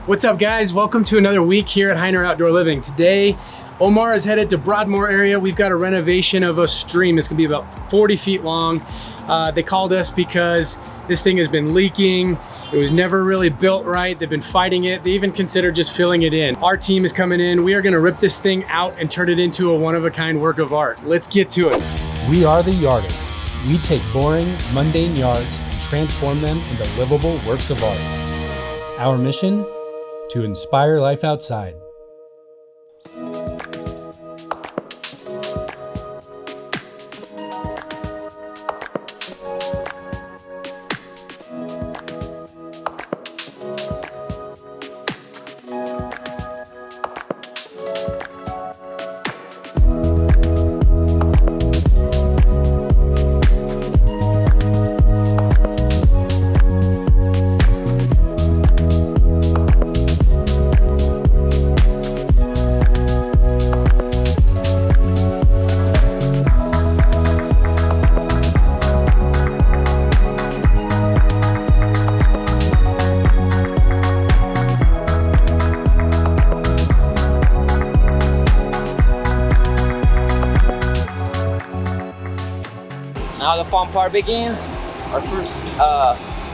What's up, guys? Welcome to another week here at Hiner Outdoor Living. Today, Omar is headed to Broadmoor area. We've got a renovation of a stream. It's gonna be about 40 feet long. They called us because this thing has been leaking. It was never really built right. They've been fighting it. They even considered just filling it in. Our team is coming in. We are gonna rip this thing out and turn it into a one-of-a-kind work of art. Let's get to it. We are the yardists. We take boring, mundane yards and transform them into livable works of art. Our mission? To inspire life outside. Now the fun part begins. Our first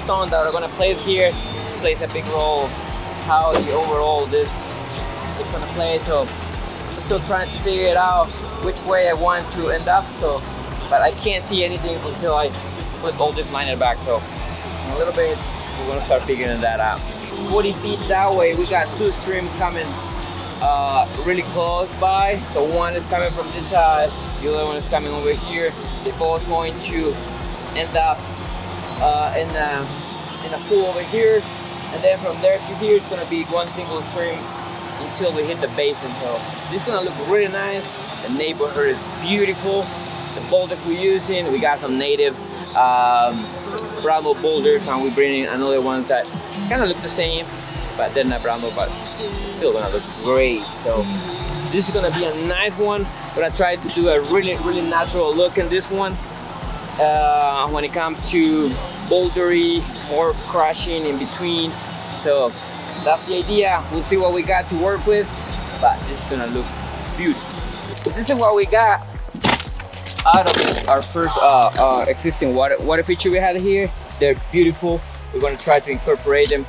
stone that we're gonna place here plays a big role how the overall this is gonna play. So I'm still trying to figure it out which way I want to end up. But I can't see anything until I flip all this liner back. So in a little bit we're gonna start figuring that out. 40 feet that way, we got two streams coming really close by. So one is coming from this side, the other one is coming over here. They're both going to end up in a pool over here, and then from there to here it's gonna be one single stream until we hit the basin. So this is gonna look really nice. The neighborhood is beautiful. The boulders we're using, we got some native Broadmoor boulders, and we're bringing another ones that kind of look the same, but they're not Broadmoor, but still gonna look great. So this is gonna be a nice one. But I tried to do a really natural look in this one. When it comes to bouldery or crashing in between. So that's the idea. We'll see what we got to work with, but this is gonna look beautiful. So this is what we got out of our first existing water feature we had here. They're beautiful. We're gonna try to incorporate them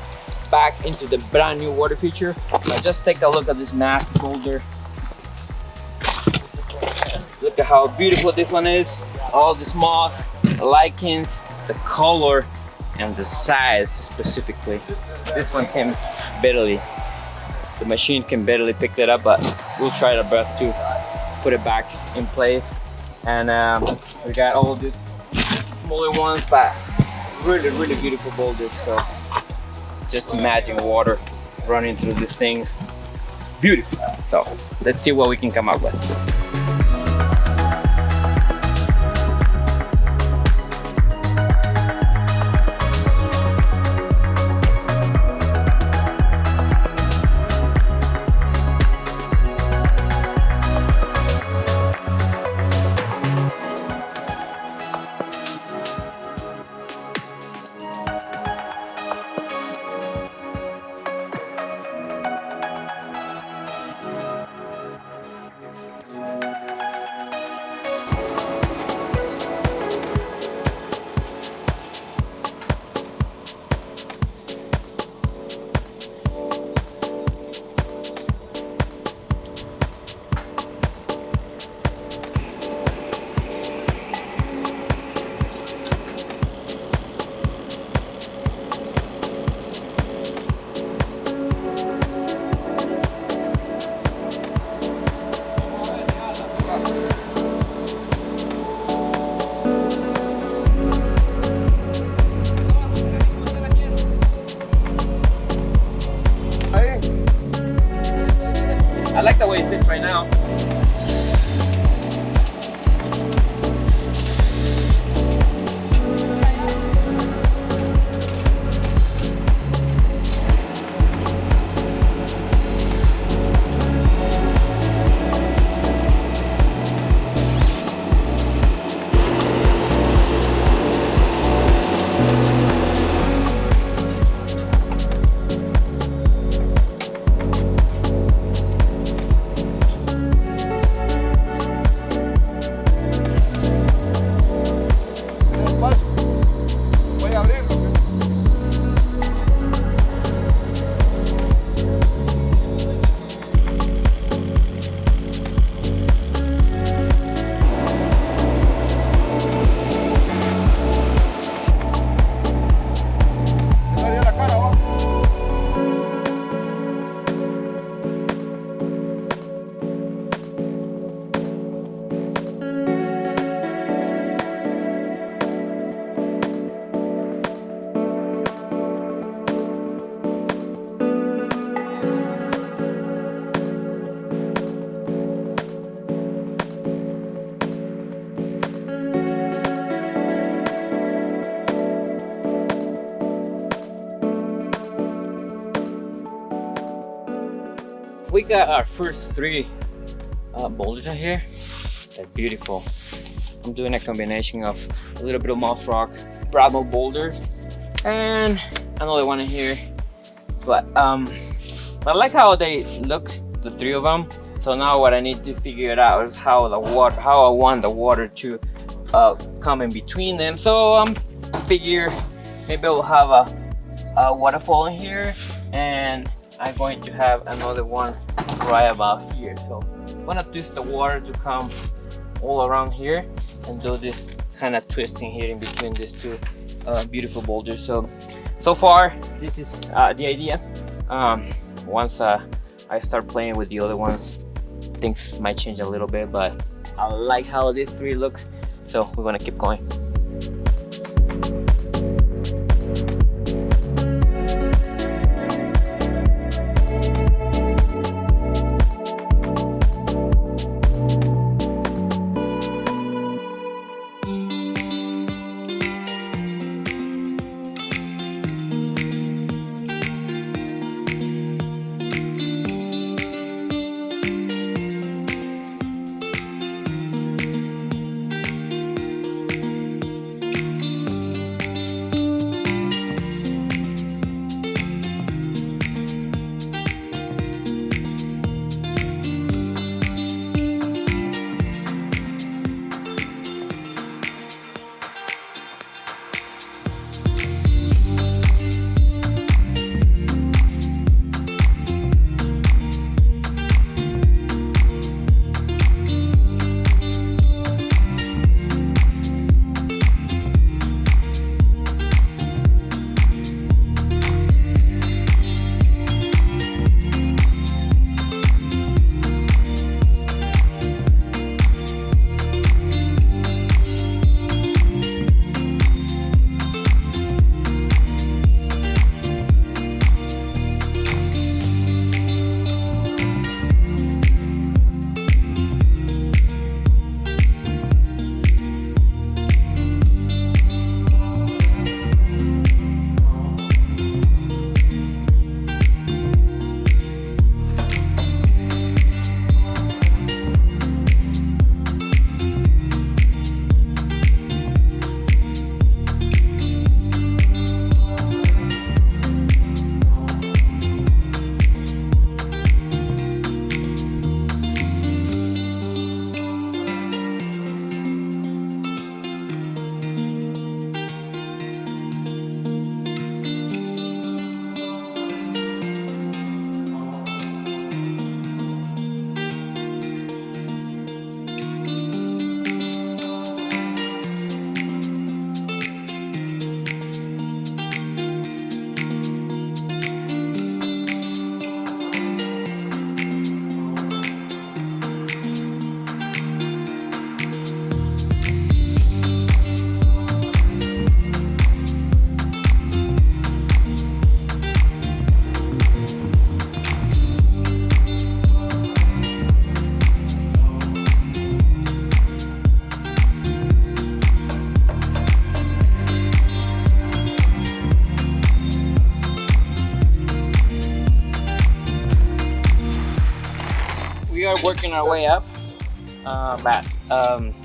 back into the brand new water feature. But just take a look at this massive boulder. Look at how beautiful this one is. All this moss, the lichens, the color, and the size specifically. This one can barely, the machine can barely pick it up, but we'll try our best to put it back in place. And we got all these smaller ones, but really beautiful boulders. So just imagine water running through these things. Beautiful. So let's see what we can come up with. I like the way it sits right now. we got our first 3 boulders in here. They're beautiful. I'm doing a combination of a little bit of moss rock, Broadmoor boulders, and another one in here. But I like how they looked, the 3 of them. So now what I need to figure out is how I want the water to come in between them. So figure maybe we'll have a waterfall in here, and I'm going to have another one right about here. So I'm gonna twist the water to come all around here and do this kind of twisting here in between these 2 beautiful boulders. So far this is the idea. Once I start playing with the other ones, things might change a little bit, but I like how these 3 look, so we're gonna keep going. We are working our way up, but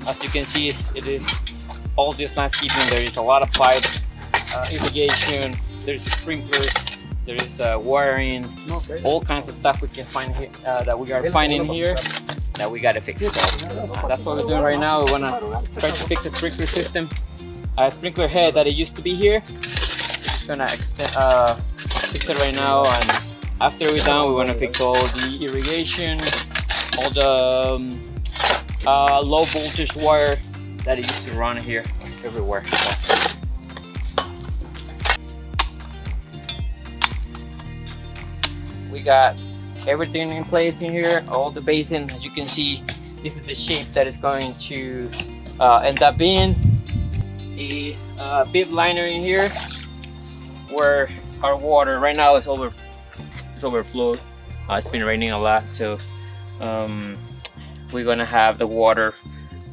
as you can see, it is all this landscaping. There is a lot of pipe, irrigation, there's sprinklers, there is wiring, all kinds of stuff we can find here, that we are finding here that we gotta fix. So that's what we're doing right now. We wanna try to fix a sprinkler system, a sprinkler head that it used to be here. We're gonna extend, fix it right now, and after we're done, we wanna fix all the irrigation, all the low voltage wire that it used to run here everywhere. So. We got everything in place in here, all the basin. As you can see, this is the shape that is going to end up being. A bib liner in here where our water right now is overflowed. It's been raining a lot, so we're gonna have the water.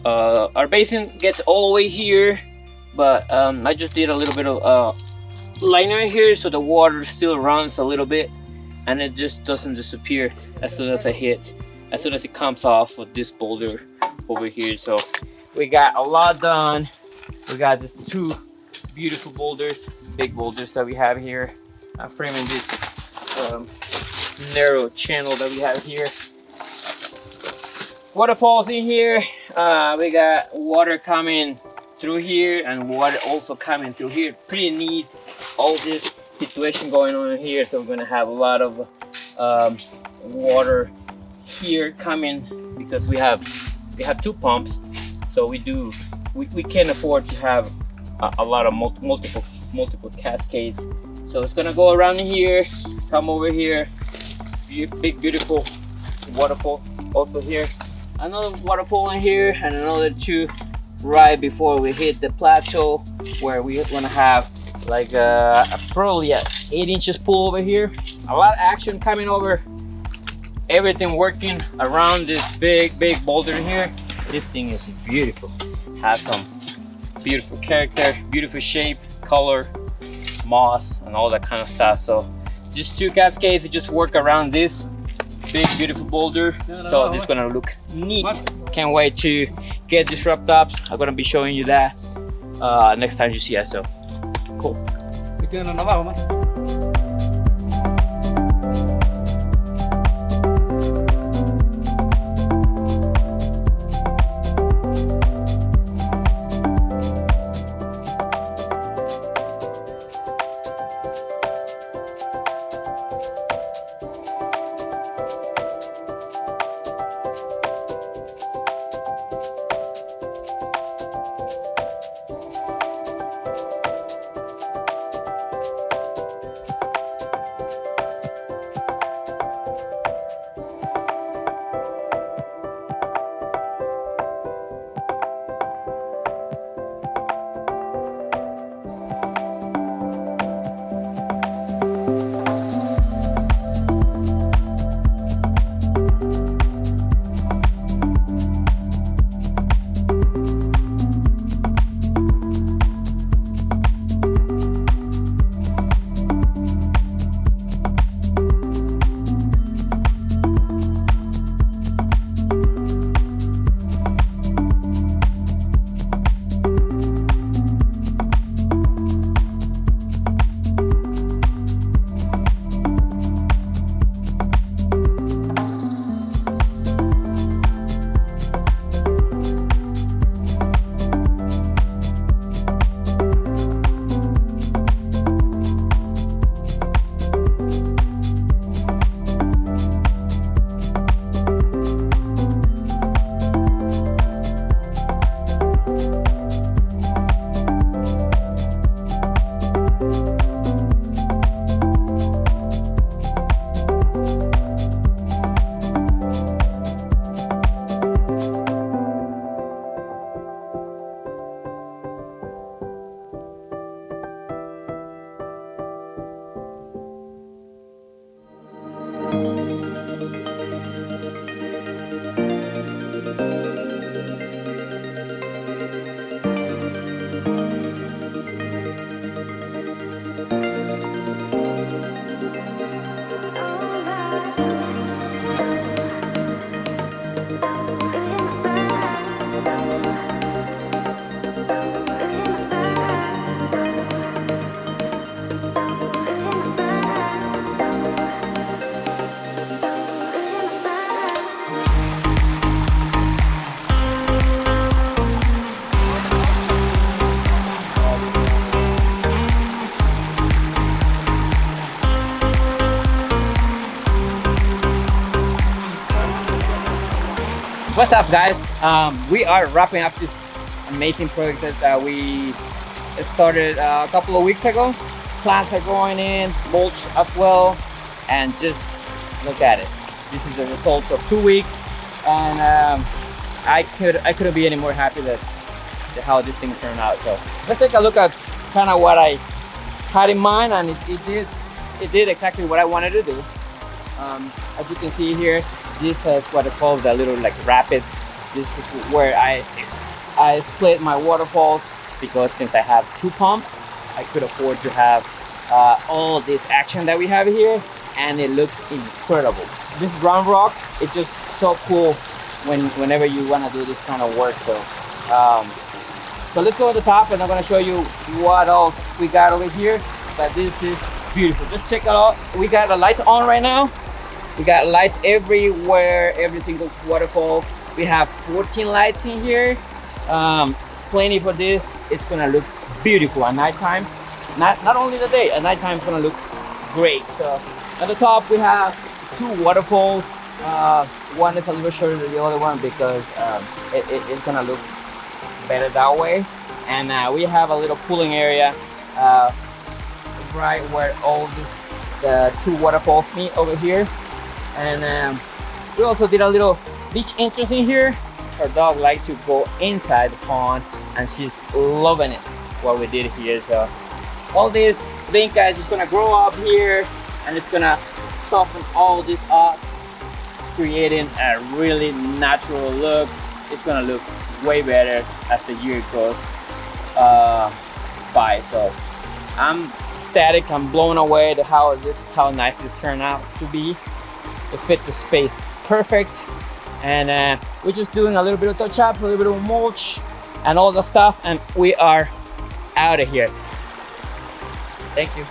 Our basin gets all the way here, but I just did a little bit of liner here so the water still runs a little bit and it just doesn't disappear as soon as it comes off with this boulder over here. So we got a lot done. We got these two beautiful boulders, big boulders that we have here, framing this narrow channel that we have here. Waterfalls in here. We got water coming through here and water also coming through here. Pretty neat, all this situation going on here. So we're gonna have a lot of water here coming because we have two pumps. So we can afford to have a lot of multiple cascades. So it's gonna go around here, come over here, big beautiful waterfall also here. Another waterfall in here and another two right before we hit the plateau where we're gonna have like probably 8 inches pool over here. A lot of action coming over, everything working around this big boulder here. This thing is beautiful, has some beautiful character, beautiful shape, color, moss and all that kind of stuff. So just two cascades that just work around this big beautiful boulder. So this is gonna look neat. Can't wait to get this wrapped up. I'm gonna be showing you that next time you see us. So cool. What's up, guys? We are wrapping up this amazing project that we started a couple of weeks ago. Plants are going in, mulch as well, and just look at it. This is the result of 2 weeks, and I couldn't be any more happy that how this thing turned out. So let's take a look at kind of what I had in mind, and it did exactly what I wanted to do. As you can see here, this is what I call the little like rapids. This is where I split my waterfalls, because since I have two pumps, I could afford to have all this action that we have here. and it looks incredible. This round rock, it's just so cool whenever you want to do this kind of work. So let's go to the top, and I'm going to show you what else we got over here. But this is beautiful. Just check it out. We got the lights on right now. We got lights everywhere, every single waterfall. We have 14 lights in here. Plenty for this. It's gonna look beautiful at nighttime. Not only the day, at nighttime it's gonna look great. So at the top we have 2 waterfalls. One is a little shorter than the other one because it's gonna look better that way. And we have a little pooling area right where all the 2 waterfalls meet over here. And we also did a little beach entrance in here. Her dog likes to go inside the pond, and she's loving it, what we did here. So all this vinca is just gonna grow up here, and it's gonna soften all this up, creating a really natural look. It's gonna look way better as the year goes by. So I'm ecstatic, I'm blown away at how nice this turned out to be. To fit the space perfect. And we're just doing a little bit of touch up, a little bit of mulch and all the stuff, and we are out of here. Thank you.